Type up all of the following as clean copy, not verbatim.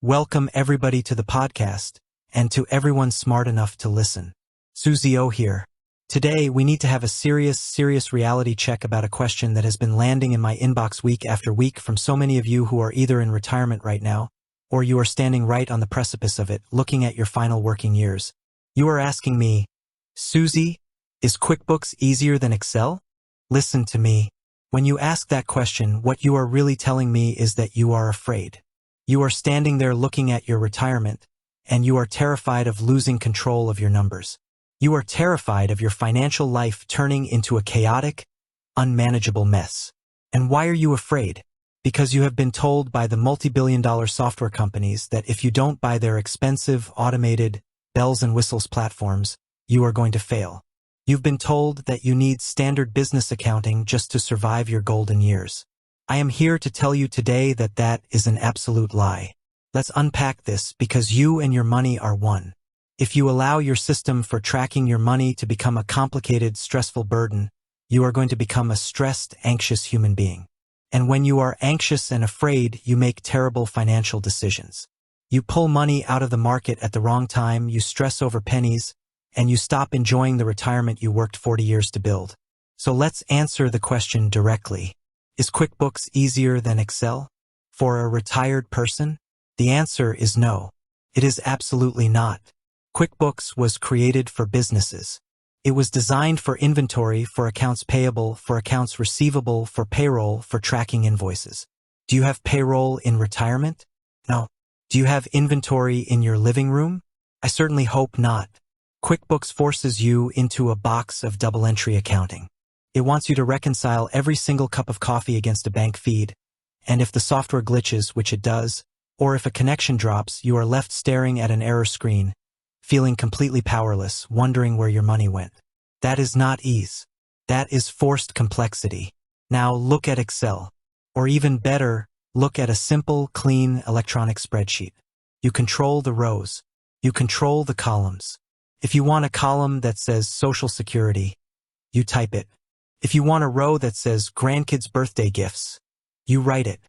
Welcome everybody to the podcast, and to everyone smart enough to listen. Susie O here. Today, we need to have a serious reality check about a question that has been landing in my inbox week after week from so many of you who are either in retirement right now, or you are standing right on the precipice of it, looking at your final working years. You are asking me, Susie, is QuickBooks easier than Excel? Listen to me. When you ask that question, what you are really telling me is that you are afraid. You are standing there looking at your retirement, and you are terrified of losing control of your numbers. You are terrified of your financial life turning into a chaotic, unmanageable mess. And why are you afraid? Because you have been told by the multi-billion-dollar software companies that if you don't buy their expensive, automated, bells and whistles platforms, you are going to fail. You've been told that you need standard business accounting just to survive your golden years. I am here to tell you today that that is an absolute lie. Let's unpack this because you and your money are one. If you allow your system for tracking your money to become a complicated, stressful burden, you are going to become a stressed, anxious human being. And when you are anxious and afraid, you make terrible financial decisions. You pull money out of the market at the wrong time, you stress over pennies, and you stop enjoying the retirement you worked 40 years to build. So let's answer the question directly. Is QuickBooks easier than Excel? For a retired person? The answer is no. It is absolutely not. QuickBooks was created for businesses. It was designed for inventory, for accounts payable, for accounts receivable, for payroll, for tracking invoices. Do you have payroll in retirement? No. Do you have inventory in your living room? I certainly hope not. QuickBooks forces you into a box of double-entry accounting. It wants you to reconcile every single cup of coffee against a bank feed, and if the software glitches, which it does, or if a connection drops, you are left staring at an error screen, feeling completely powerless, wondering where your money went. That is not ease. That is forced complexity. Now look at Excel. Or even better, look at a simple, clean electronic spreadsheet. You control the rows. You control the columns. If you want a column that says Social Security, you type it. If you want a row that says grandkids' birthday gifts, you write it.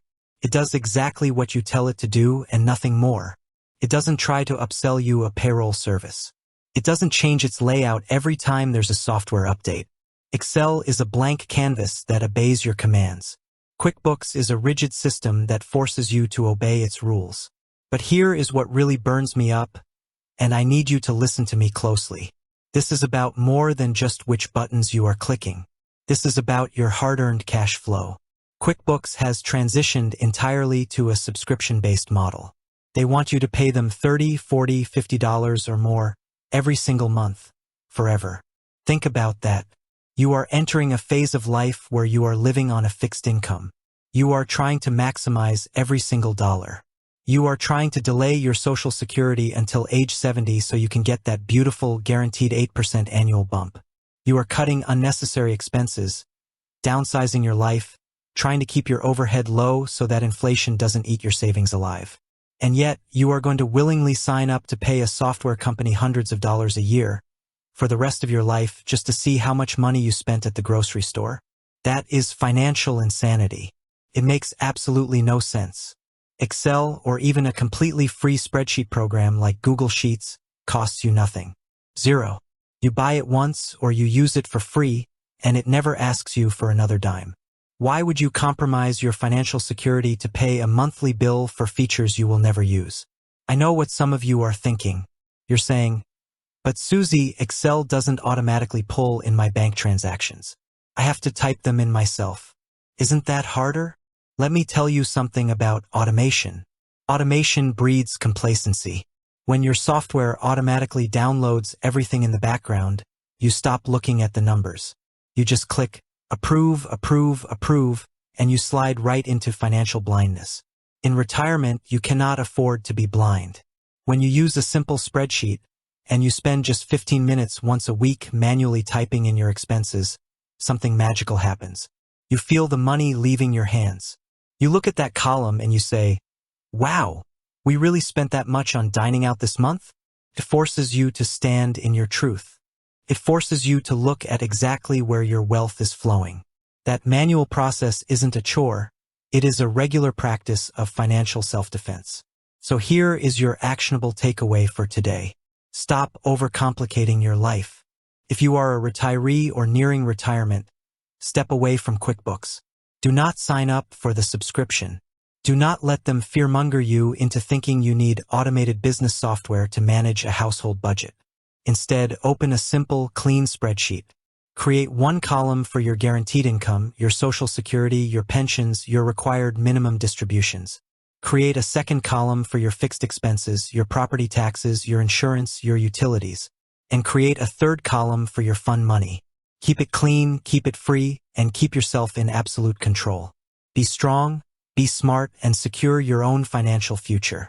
It does exactly what you tell it to do and nothing more. It doesn't try to upsell you a payroll service. It doesn't change its layout every time there's a software update. Excel is a blank canvas that obeys your commands. QuickBooks is a rigid system that forces you to obey its rules. But here is what really burns me up, and I need you to listen to me closely. This is about more than just which buttons you are clicking. This is about your hard-earned cash flow. QuickBooks has transitioned entirely to a subscription-based model. They want you to pay them $30, $40, $50 or more every single month, forever. Think about that. You are entering a phase of life where you are living on a fixed income. You are trying to maximize every single dollar. You are trying to delay your Social Security until age 70 so you can get that beautiful, guaranteed 8% annual bump. You are cutting unnecessary expenses, downsizing your life, trying to keep your overhead low so that inflation doesn't eat your savings alive. And yet, you are going to willingly sign up to pay a software company hundreds of dollars a year for the rest of your life just to see how much money you spent at the grocery store. That is financial insanity. It makes absolutely no sense. Excel, or even a completely free spreadsheet program like Google Sheets, costs you nothing. Zero. You buy it once or you use it for free, and it never asks you for another dime. Why would you compromise your financial security to pay a monthly bill for features you will never use? I know what some of you are thinking. You're saying, but Susie, Excel doesn't automatically pull in my bank transactions. I have to type them in myself. Isn't that harder? Let me tell you something about automation. Automation breeds complacency. When your software automatically downloads everything in the background, you stop looking at the numbers. You just click approve, approve, approve, and you slide right into financial blindness. In retirement, you cannot afford to be blind. When you use a simple spreadsheet, and you spend just 15 minutes once a week manually typing in your expenses, something magical happens. You feel the money leaving your hands. You look at that column and you say, wow, we really spent that much on dining out this month? It forces you to stand in your truth. It forces you to look at exactly where your wealth is flowing. That manual process isn't a chore. It is a regular practice of financial self-defense. So here is your actionable takeaway for today. Stop overcomplicating your life. If you are a retiree or nearing retirement, step away from QuickBooks. Do not sign up for the subscription. Do not let them fearmonger you into thinking you need automated business software to manage a household budget. Instead, open a simple, clean spreadsheet. Create one column for your guaranteed income, your Social Security, your pensions, your required minimum distributions. Create a second column for your fixed expenses, your property taxes, your insurance, your utilities. And create a third column for your fun money. Keep it clean, keep it free, and keep yourself in absolute control. Be strong, be smart, and secure your own financial future.